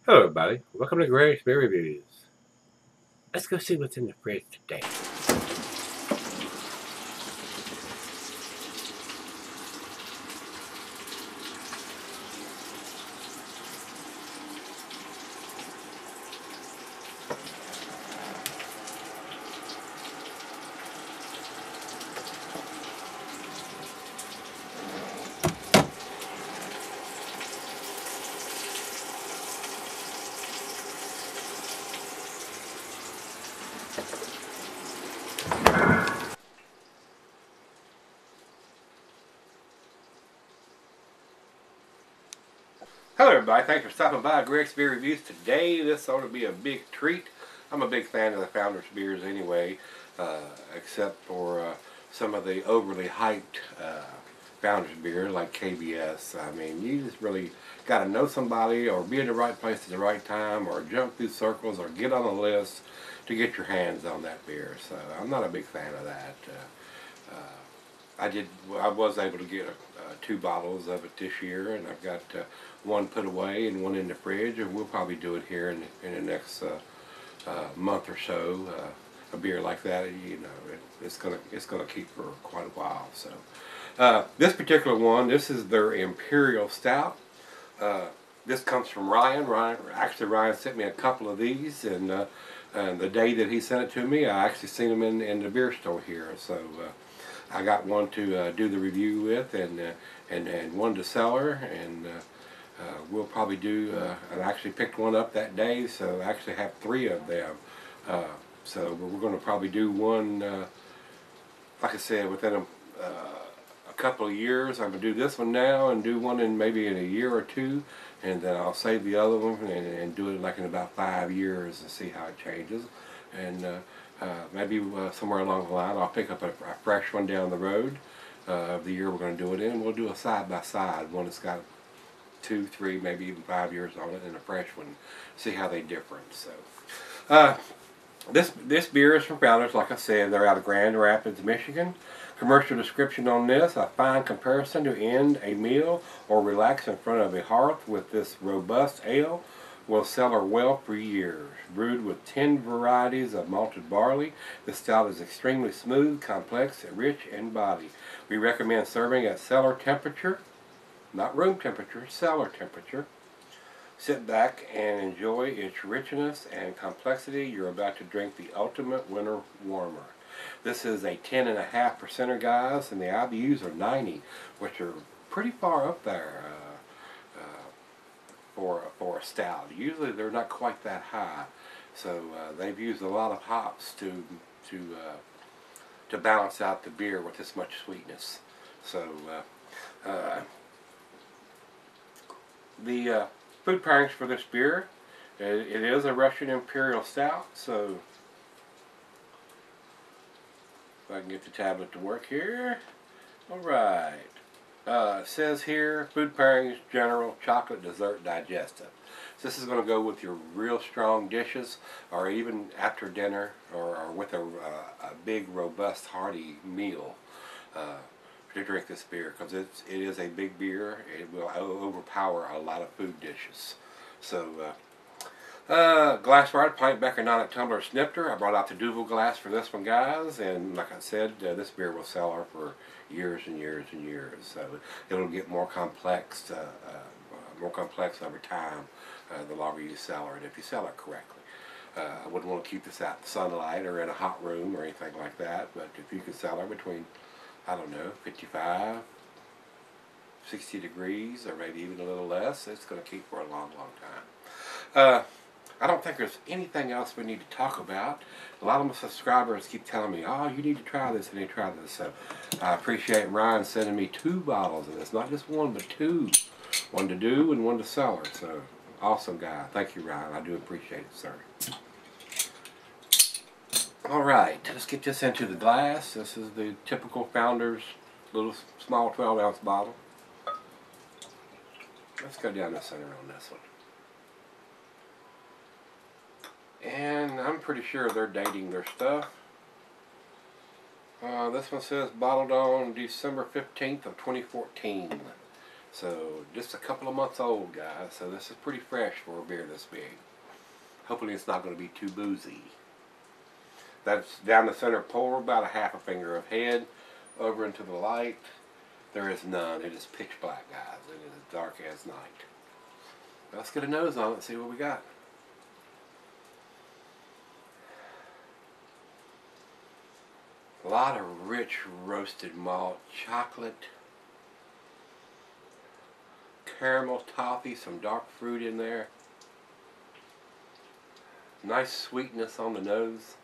Hello everybody, welcome to Gregsbeerreviews. Let's go see what's in the fridge today. Hello everybody, thanks for stopping by Gregsbeerreviews today. This ought to be a big treat. I'm a big fan of the Founders beers anyway, except for some of the overly hyped Founders beer like KBS. I mean, you just really got to know somebody or be in the right place at the right time or jump through circles or get on a list to get your hands on that beer. So I'm not a big fan of that. I was able to get 2 bottles of it this year, and I've got one put away and one in the fridge, and we'll probably do it here in the next month or so. A beer like that, you know, it's gonna keep for quite a while. So this particular one, this is their Imperial Stout. This comes from Ryan. Ryan sent me a couple of these, and the day that he sent it to me, I actually seen them in the beer store here. So I got one to do the review with, and one to sell her, and we'll probably do. I actually picked one up that day, so I actually have 3 of them. So we're going to probably do one. Like I said, within a couple of years, I'm going to do this one now and do one in maybe in a year or 2, and then I'll save the other one and do it like in about 5 years and see how it changes. And maybe somewhere along the line I'll pick up a fresh one down the road of the year we're going to do it in. We'll do a side-by-side, one that's got 2, 3, maybe even 5 years on it, and a fresh one. See how they differ. So this beer is from Founders. Like I said, they're out of Grand Rapids, Michigan. Commercial description on this: a fine comparison to end a meal or relax in front of a hearth with this robust ale will sell her well for years. Brewed with 10 varieties of malted barley, the stout is extremely smooth, complex, rich in body. We recommend serving at cellar temperature, not room temperature, cellar temperature. Sit back and enjoy its richness and complexity. You're about to drink the ultimate winter warmer. This is a 10.5%er, guys, and the IBUs are 90, which are pretty far up there for a stout. Usually they're not quite that high, so they've used a lot of hops to balance out the beer with this much sweetness. So the food pairings for this beer, it is a Russian Imperial Stout. So if I can get the tablet to work here. Alright. It says here, food pairings, general, chocolate, dessert, digestive. So this is going to go with your real strong dishes, or even after dinner, or with a big, robust, hearty meal to drink this beer, because it is a big beer. It will overpower a lot of food dishes. So glassware, pint, becker, non-tumbler, snifter. I brought out the Duvel glass for this one, guys, and like I said, this beer will sell her for years and years and years. So it'll get more complex over time the longer you sell her, and if you sell it correctly. I wouldn't want to keep this out in the sunlight or in a hot room or anything like that, but if you can sell her between, I don't know, 55, 60 degrees, or maybe even a little less, it's going to keep for a long, long time. I don't think there's anything else we need to talk about. A lot of my subscribers keep telling me, oh, you need to try this, and you need to try this. So I appreciate Ryan sending me 2 bottles of this. Not just one, but 2. One to do and one to sell her. So awesome guy. Thank you, Ryan. I do appreciate it, sir. Alright, let's get this into the glass. This is the typical Founders little small 12-ounce bottle. Let's go down the center on this one. And I'm pretty sure they're dating their stuff. This one says bottled on December 15th of 2014. So just a couple of months old, guys. So this is pretty fresh for a beer this big. Hopefully it's not going to be too boozy. That's down the center pour, about a half a finger of head over into the light. There is none. It is pitch black, guys. It is dark as night. Let's get a nose on it and see what we got. A lot of rich roasted malt, chocolate, caramel, toffee, some dark fruit in there. Nice sweetness on the nose.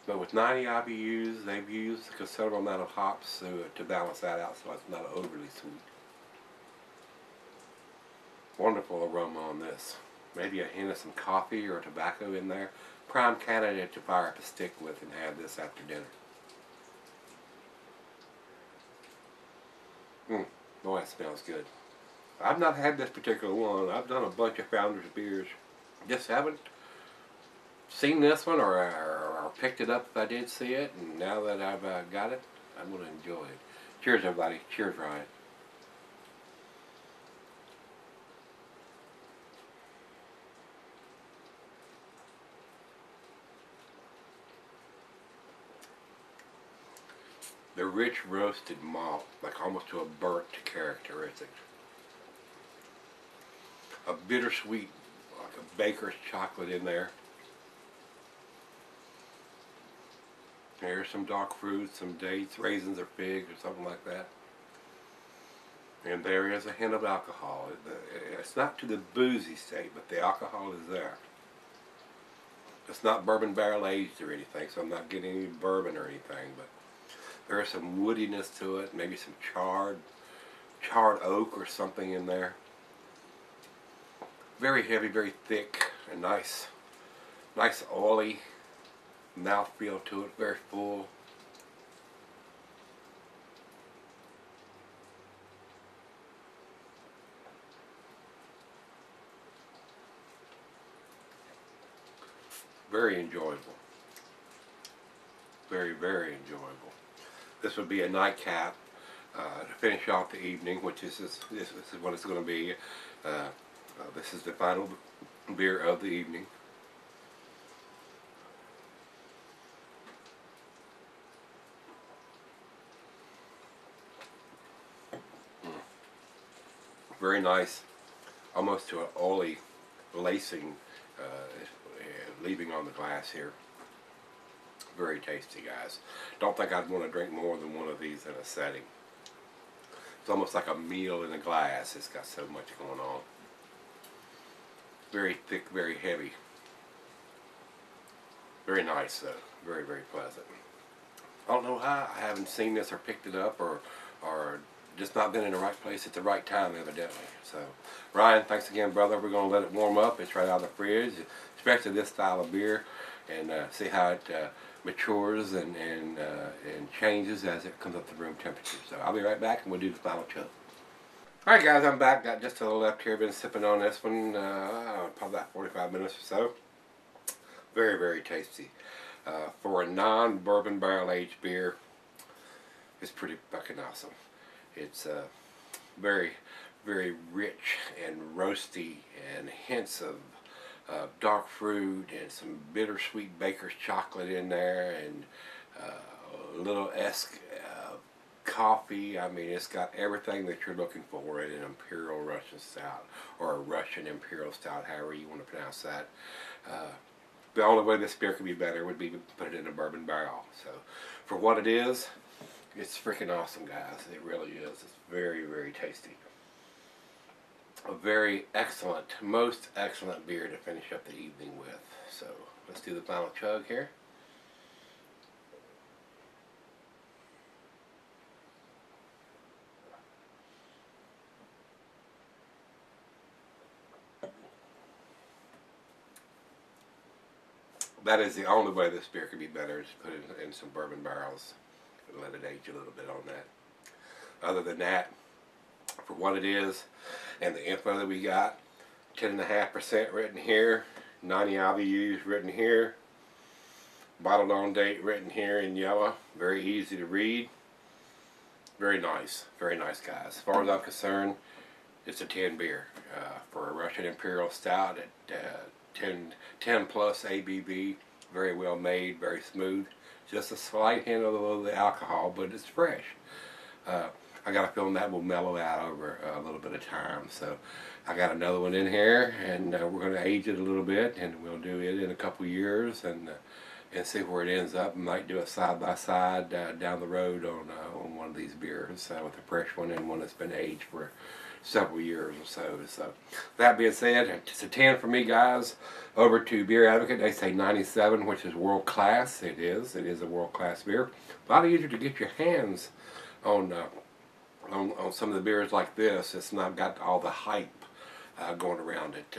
But with 90 IBUs, they've used a considerable amount of hops to balance that out so it's not overly sweet. Wonderful aroma on this. Maybe a hint of some coffee or tobacco in there. Prime candidate to fire up a stick with and have this after dinner. Boy, that smells good. I've not had this particular one. I've done a bunch of Founders beers. Just haven't seen this one or picked it up if I did see it. And now that I've got it, I'm going to enjoy it. Cheers, everybody. Cheers, Ryan. The rich roasted malt, like almost to a burnt characteristic. A bittersweet, like a baker's chocolate in there. There's some dark fruits, some dates, raisins or figs or something like that. And there is a hint of alcohol. It's not to the boozy state, but the alcohol is there. It's not bourbon barrel aged or anything, so I'm not getting any bourbon or anything, but there is some woodiness to it, maybe some charred oak or something in there. Very heavy, very thick, and nice oily mouthfeel to it, very full. Very enjoyable. Very, very enjoyable. This would be a nightcap to finish off the evening, which this is what it's going to be. This is the final beer of the evening. Very nice, almost to an oily lacing leaving on the glass here. Very tasty, guys. Don't think I'd want to drink more than one of these in a setting. It's almost like a meal in a glass. It's got so much going on. Very thick, very heavy. Very nice, though. Very, very pleasant. I don't know how. I haven't seen this or picked it up or just not been in the right place at the right time, evidently. So, Ryan, thanks again, brother. We're going to let it warm up. It's right out of the fridge, especially this style of beer, and see how it matures and changes as it comes up to room temperature. So I'll be right back and we'll do the final chug. Alright guys, I'm back. Got just to the left here. Been sipping on this one probably about 45 minutes or so. Very, very tasty. For a non-bourbon barrel aged beer, it's pretty fucking awesome. It's very, very rich and roasty and hints of dark fruit and some bittersweet baker's chocolate in there and a little coffee. I mean, it's got everything that you're looking for in an Imperial Russian Stout or a Russian Imperial Stout, however you want to pronounce that. The only way this beer could be better would be to put it in a bourbon barrel. So for what it is, it's freaking awesome, guys. It really is. It's very, very tasty. A very excellent, most excellent beer to finish up the evening with. So let's do the final chug here. That is the only way this beer could be better, is to put it in some bourbon barrels and let it age a little bit on that. Other than that, for what it is and the info that we got, 10.5% written here, 90 IBUs written here, bottled on date written here in yellow, very easy to read. Very nice guys. As far as I'm concerned, it's a 10 beer for a Russian Imperial Stout at 10 plus ABV. Very well made, very smooth. Just a slight hint of the alcohol, but it's fresh. I got a feeling that will mellow out over a little bit of time. So I got another one in here, and we're going to age it a little bit, and we'll do it in a couple years and see where it ends up. We might do a side by side down the road on one of these beers with a fresh one and one that's been aged for several years or so. So that being said, it's a 10 for me, guys. Over to Beer Advocate, they say 97, which is world class. It is a world class beer. A lot easier to get your hands on some of the beers like this. It's not got all the hype going around it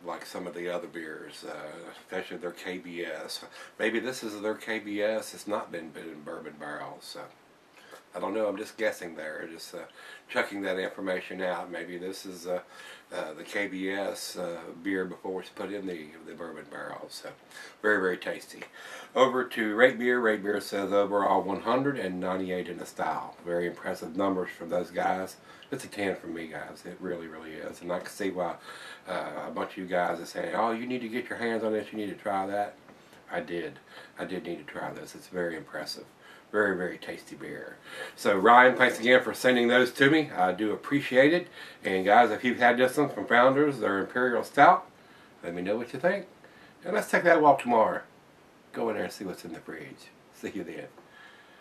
like some of the other beers, especially their KBS. Maybe this is their KBS. It's not been in bourbon barrels. I don't know. I'm just guessing there. Just checking that information out. Maybe this is the KBS beer before it's put in the bourbon barrels. So very tasty. Over to Rate Beer. Rate Beer says overall 198 in the style. Very impressive numbers from those guys. It's a 10 for me, guys. It really is. And I can see why a bunch of you guys are saying, oh, you need to get your hands on this. You need to try that. I did need to try this. It's very impressive. Very tasty beer. So Ryan, thanks again for sending those to me. I do appreciate it. And guys, if you've had this one from Founders, their Imperial Stout, let me know what you think. And let's take that walk tomorrow. Go in there and see what's in the fridge. See you then.